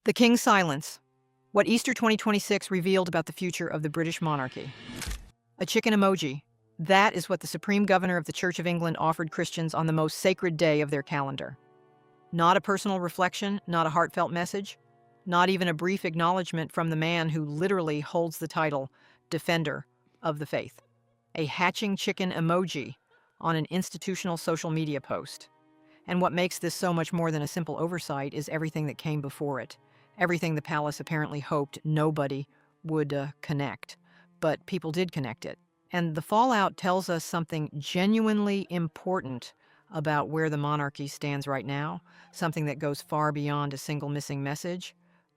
The King's Silence. What Easter 2026 revealed about the future of the British monarchy. A chicken emoji. That is what the Supreme Governor of the Church of England offered Christians on the most sacred day of their calendar. Not a personal reflection, not a heartfelt message, not even a brief acknowledgement from the man who literally holds the title Defender of the Faith. A hatching chicken emoji on an institutional social media post. And what makes this so much more than a simple oversight is everything that came before it. Everything the palace apparently hoped nobody would connect. But people did connect it. And the fallout tells us something genuinely important about where the monarchy stands right now, something that goes far beyond a single missing message.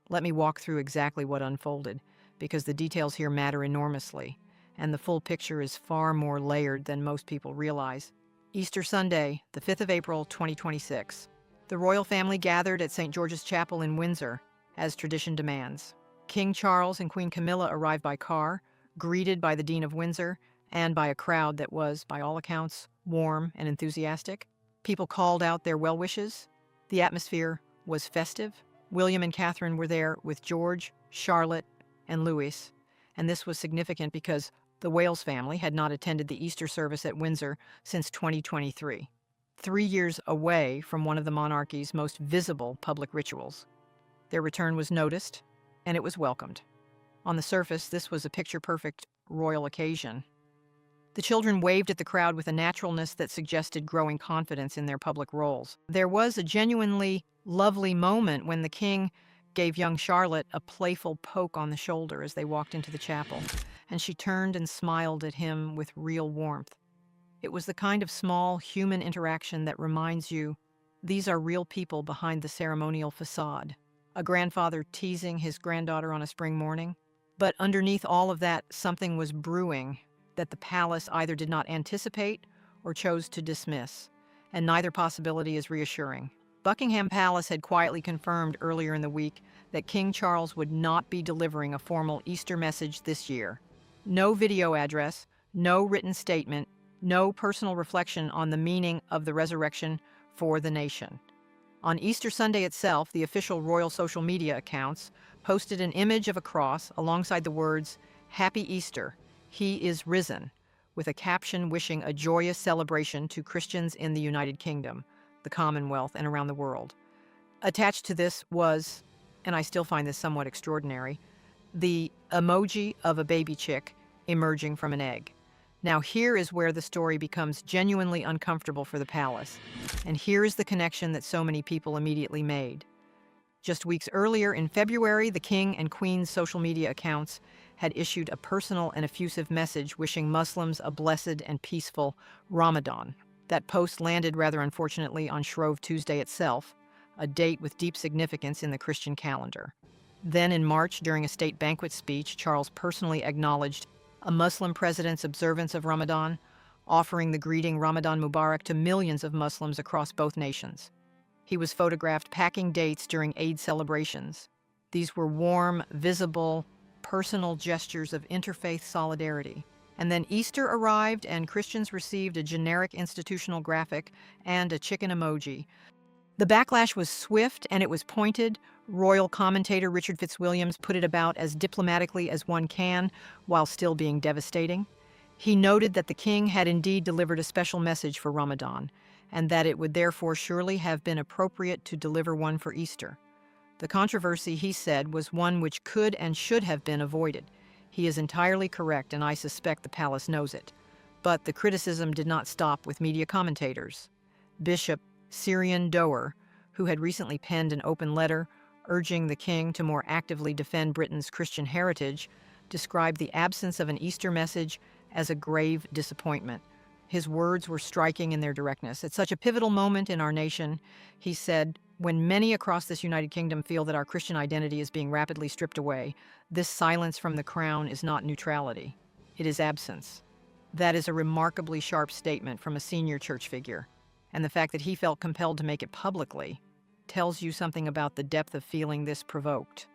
Let me walk through exactly what unfolded, because the details here matter enormously, and the full picture is far more layered than most people realize. Easter Sunday, the 5th of April, 2026. The royal family gathered at St. George's Chapel in Windsor, as tradition demands. King Charles and Queen Camilla arrived by car, greeted by the Dean of Windsor, and by a crowd that was, by all accounts, warm and enthusiastic. People called out their well wishes. The atmosphere was festive. William and Catherine were there with George, Charlotte, and Louis, and this was significant because the Wales family had not attended the Easter service at Windsor since 2023, 3 years away from one of the monarchy's most visible public rituals. Their return was noticed, and it was welcomed. On the surface, this was a picture-perfect royal occasion. The children waved at the crowd with a naturalness that suggested growing confidence in their public roles. There was a genuinely lovely moment when the king gave young Charlotte a playful poke on the shoulder as they walked into the chapel, and she turned and smiled at him with real warmth. It was the kind of small human interaction that reminds you these are real people behind the ceremonial facade. A grandfather teasing his granddaughter on a spring morning. But underneath all of that, something was brewing that the palace either did not anticipate or chose to dismiss, and neither possibility is reassuring. Buckingham Palace had quietly confirmed earlier in the week that King Charles would not be delivering a formal Easter message this year. No video address, no written statement, no personal reflection on the meaning of the resurrection for the nation. On Easter Sunday itself, the official royal social media accounts posted an image of a cross alongside the words, "Happy Easter, He is risen," with a caption wishing a joyous celebration to Christians in the United Kingdom, the Commonwealth, and around the world. Attached to this was, and I still find this somewhat extraordinary, the emoji of a baby chick emerging from an egg. Now here is where the story becomes genuinely uncomfortable for the palace, and here is the connection that so many people immediately made. Just weeks earlier, in February, the King and Queen's social media accounts had issued a personal and effusive message wishing Muslims a blessed and peaceful Ramadan. That post landed rather unfortunately on Shrove Tuesday itself, a date with deep significance in the Christian calendar. Then in March, during a state banquet speech, Charles personally acknowledged a Muslim president's observance of Ramadan, offering the greeting Ramadan Mubarak to millions of Muslims across both nations. He was photographed packing dates during Eid celebrations. These were warm, visible, personal gestures of interfaith solidarity. And then Easter arrived and Christians received a generic institutional graphic and a chicken emoji. The backlash was swift and it was pointed. Royal commentator Richard Fitzwilliams put it about as diplomatically as one can, while still being devastating. He noted that the king had indeed delivered a special message for Ramadan, and that it would therefore surely have been appropriate to deliver one for Easter. The controversy, he said, was one which could and should have been avoided. He is entirely correct, and I suspect the palace knows it. But the criticism did not stop with media commentators. Bishop Syrian Doer, who had recently penned an open letter urging the king to more actively defend Britain's Christian heritage, described the absence of an Easter message as a grave disappointment. His words were striking in their directness. At such a pivotal moment in our nation, he said, when many across this United Kingdom feel that our Christian identity is being rapidly stripped away, this silence from the crown is not neutrality. It is absence. That is a remarkably sharp statement from a senior church figure, and the fact that he felt compelled to make it publicly tells you something about the depth of feeling this provoked.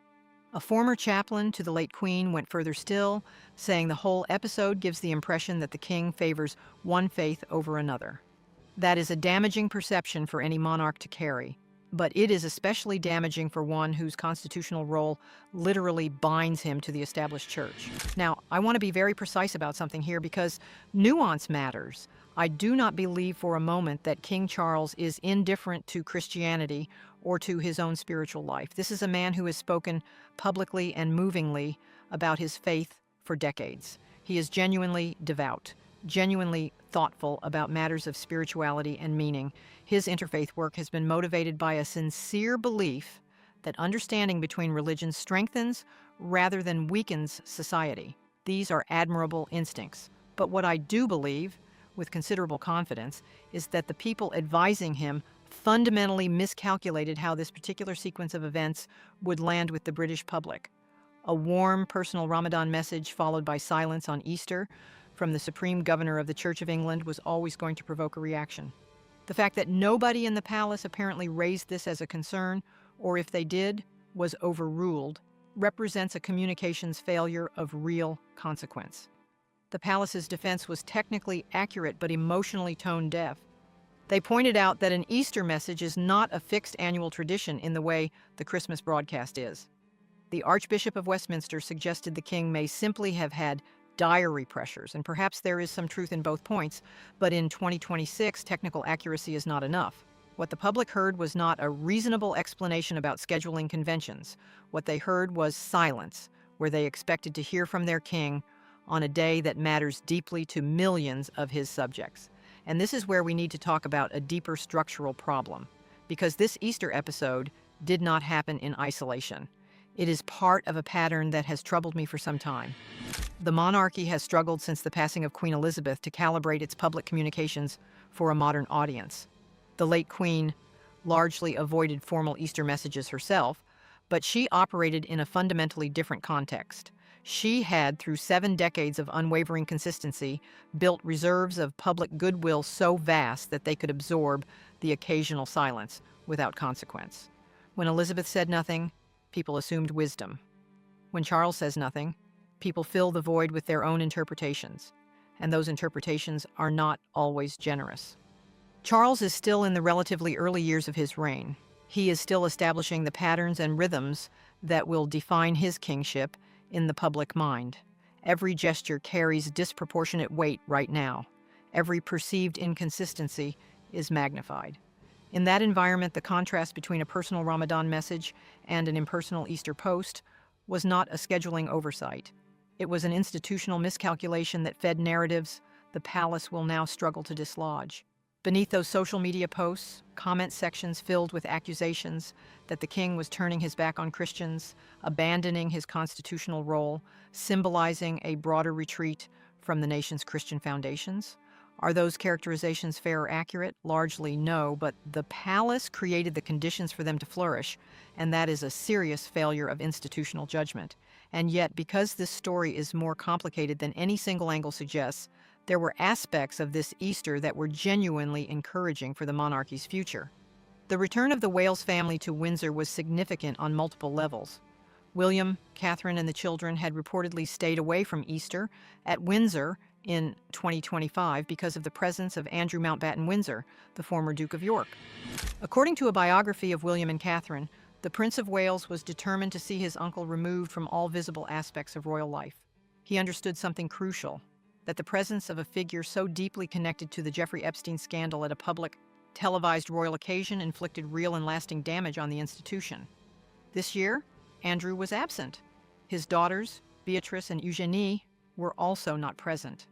A former chaplain to the late Queen went further still, saying the whole episode gives the impression that the king favors one faith over another. That is a damaging perception for any monarch to carry. but it is especially damaging for one whose constitutional role literally binds him to the established church. Now, I want to be very precise about something here because nuance matters. I do not believe for a moment that King Charles is indifferent to Christianity or to his own spiritual life. This is a man who has spoken publicly and movingly about his faith for decades. He is genuinely devout, genuinely thoughtful about matters of spirituality and meaning. His interfaith work has been motivated by a sincere belief that understanding between religions strengthens rather than weakens society. These are admirable instincts. But what I do believe, with considerable confidence, is that the people advising him fundamentally miscalculated how this particular sequence of events would land with the British public. A warm, personal Ramadan message followed by silence on Easter from the Supreme Governor of the Church of England was always going to provoke a reaction. The fact that nobody in the palace apparently raised this as a concern, or if they did, was overruled, represents a communications failure of real consequence. The palace's defense was technically accurate but emotionally tone-deaf. They pointed out that an Easter message is not a fixed annual tradition in the way the Christmas broadcast is. The Archbishop of Westminster suggested the king may simply have had diary pressures, and perhaps there is some truth in both points, but in 2026, technical accuracy is not enough. What the public heard was not a reasonable explanation about scheduling conventions. What they heard was silence, where they expected to hear from their king on a day that matters deeply to millions of his subjects. And this is where we need to talk about a deeper structural problem, because this Easter episode did not happen in isolation. It is part of a pattern that has troubled me for some time. The monarchy has struggled since the passing of Queen Elizabeth to calibrate its public communications for a modern audience. The late Queen largely avoided formal Easter messages herself, but she operated in a fundamentally different context. She had, through 7 decades of unwavering consistency, built reserves of public goodwill so vast that they could absorb the occasional silence without consequence. When Elizabeth said nothing, people assumed wisdom. When Charles says nothing, people fill the void with their own interpretations, and those interpretations are not always generous. Charles is still in the relatively early years of his reign. He is still establishing the patterns and rhythms that will define his kingship in the public mind. Every gesture carries disproportionate weight right now. Every perceived inconsistency is magnified. In that environment, the contrast between a personal Ramadan message and an impersonal Easter post was not a scheduling oversight. It was an institutional miscalculation that fed narratives the palace will now struggle to dislodge. Beneath those social media posts, comment sections filled with accusations that the king was turning his back on Christians, abandoning his constitutional role, symbolizing a broader retreat from the nation's Christian foundations. Are those characterizations fair or accurate? Largely no, but the palace created the conditions for them to flourish, and that is a serious failure of institutional judgment. And yet, because this story is more complicated than any single angle suggests, there were aspects of this Easter that were genuinely encouraging for the monarchy's future. The return of the Wales family to Windsor was significant on multiple levels. William, Catherine, and the children had reportedly stayed away from Easter at Windsor in 2025 because of the presence of Andrew Mountbatten Windsor, the former Duke of York. According to a biography of William and Catherine, the Prince of Wales was determined to see his uncle removed from all visible aspects of royal life. He understood something crucial, that the presence of a figure so deeply connected to the Jeffrey Epstein scandal at a public, televised royal occasion inflicted real and lasting damage on the institution. This year, Andrew was absent. His daughters, Beatrice and Eugenie, were also not present.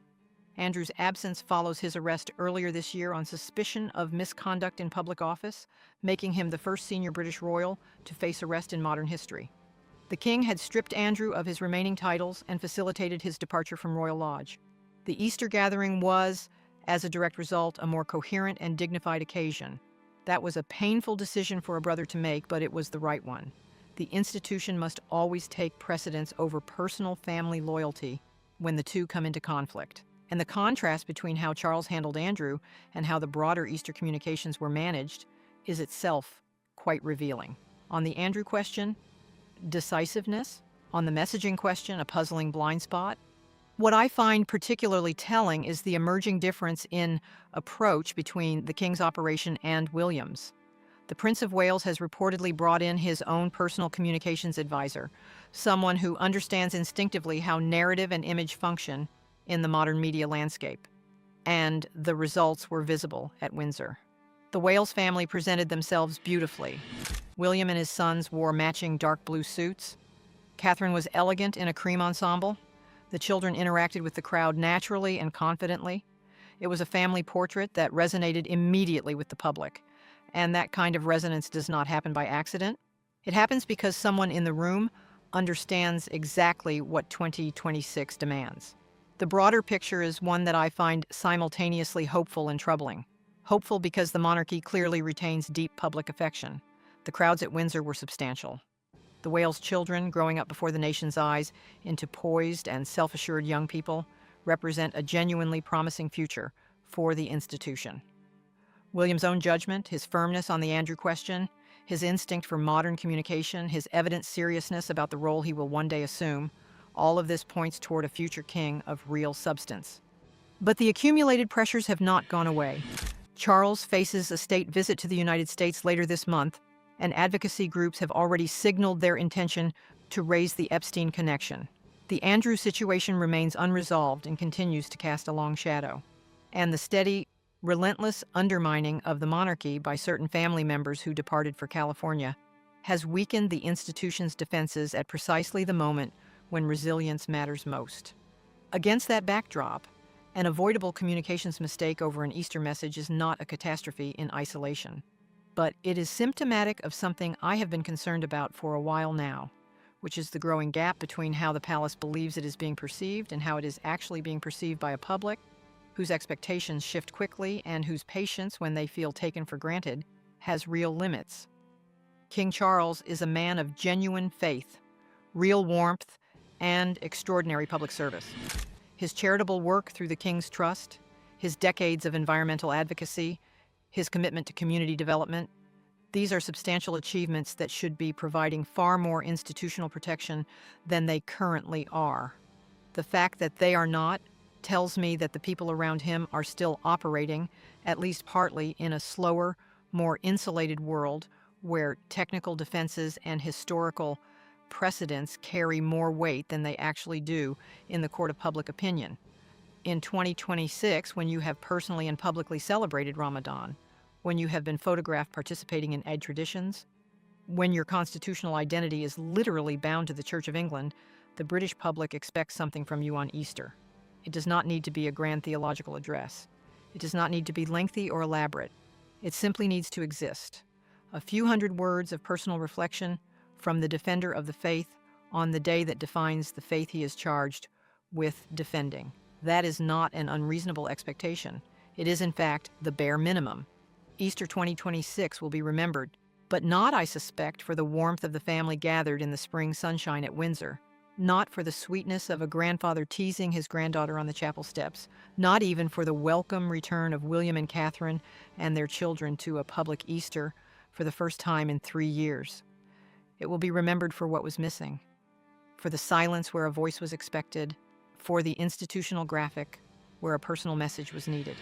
Andrew's absence follows his arrest earlier this year on suspicion of misconduct in public office, making him the first senior British royal to face arrest in modern history. The king had stripped Andrew of his remaining titles and facilitated his departure from Royal Lodge. The Easter gathering was, as a direct result, a more coherent and dignified occasion. That was a painful decision for a brother to make, but it was the right one. The institution must always take precedence over personal family loyalty when the two come into conflict. And the contrast between how Charles handled Andrew and how the broader Easter communications were managed is itself quite revealing. On the Andrew question, decisiveness. On the messaging question, a puzzling blind spot. What I find particularly telling is the emerging difference in approach between the king's operation and William's. The Prince of Wales has reportedly brought in his own personal communications advisor, someone who understands instinctively how narrative and image function in the modern media landscape. And the results were visible at Windsor. The Wales family presented themselves beautifully. William and his sons wore matching dark blue suits. Catherine was elegant in a cream ensemble. The children interacted with the crowd naturally and confidently. It was a family portrait that resonated immediately with the public. And that kind of resonance does not happen by accident. It happens because someone in the room understands exactly what 2026 demands. The broader picture is one that I find simultaneously hopeful and troubling. Hopeful because the monarchy clearly retains deep public affection. The crowds at Windsor were substantial. The Wales children, growing up before the nation's eyes into poised and self-assured young people, represent a genuinely promising future for the institution. William's own judgment, his firmness on the Andrew question, his instinct for modern communication, his evident seriousness about the role he will one day assume, all of this points toward a future king of real substance. But the accumulated pressures have not gone away. Charles faces a state visit to the United States later this month, and advocacy groups have already signaled their intention to raise the Epstein connection. The Andrew situation remains unresolved and continues to cast a long shadow. And the steady, relentless undermining of the monarchy by certain family members who departed for California has weakened the institution's defenses at precisely the moment when resilience matters most. Against that backdrop, an avoidable communications mistake over an Easter message is not a catastrophe in isolation, but it is symptomatic of something I have been concerned about for a while now, which is the growing gap between how the palace believes it is being perceived and how it is actually being perceived by a public whose expectations shift quickly and whose patience, when they feel taken for granted, has real limits. King Charles is a man of genuine faith, real warmth, and extraordinary public service. His charitable work through the King's Trust, his decades of environmental advocacy, his commitment to community development, these are substantial achievements that should be providing far more institutional protection than they currently are. The fact that they are not tells me that the people around him are still operating, at least partly, in a slower, more insulated world where technical defenses and historical precedents carry more weight than they actually do in the court of public opinion. In 2026, when you have personally and publicly celebrated Ramadan, when you have been photographed participating in Eid traditions, when your constitutional identity is literally bound to the Church of England, the British public expects something from you on Easter. It does not need to be a grand theological address. It does not need to be lengthy or elaborate. It simply needs to exist. A few hundred words of personal reflection from the defender of the faith on the day that defines the faith he is charged with defending. That is not an unreasonable expectation. It is, in fact, the bare minimum. Easter 2026 will be remembered, but not, I suspect, for the warmth of the family gathered in the spring sunshine at Windsor, not for the sweetness of a grandfather teasing his granddaughter on the chapel steps, not even for the welcome return of William and Catherine and their children to a public Easter for the first time in 3 years. It will be remembered for what was missing, for the silence where a voice was expected, for the institutional graphic where a personal message was needed,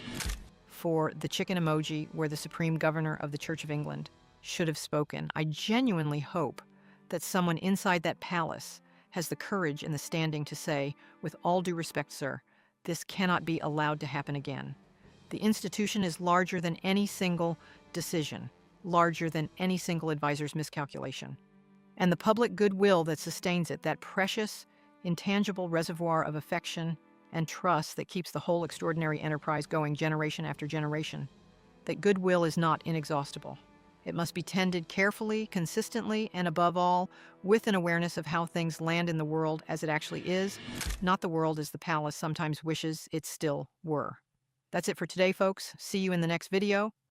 for the chicken emoji where the Supreme Governor of the Church of England should have spoken. I genuinely hope that someone inside that palace has the courage and the standing to say, with all due respect, sir, this cannot be allowed to happen again. The institution is larger than any single decision, larger than any single advisor's miscalculation. And the public goodwill that sustains it, that precious, intangible reservoir of affection and trust that keeps the whole extraordinary enterprise going generation after generation, that goodwill is not inexhaustible. It must be tended carefully, consistently, and above all, with an awareness of how things land in the world as it actually is, not the world as the palace sometimes wishes it still were. That's it for today, folks. See you in the next video.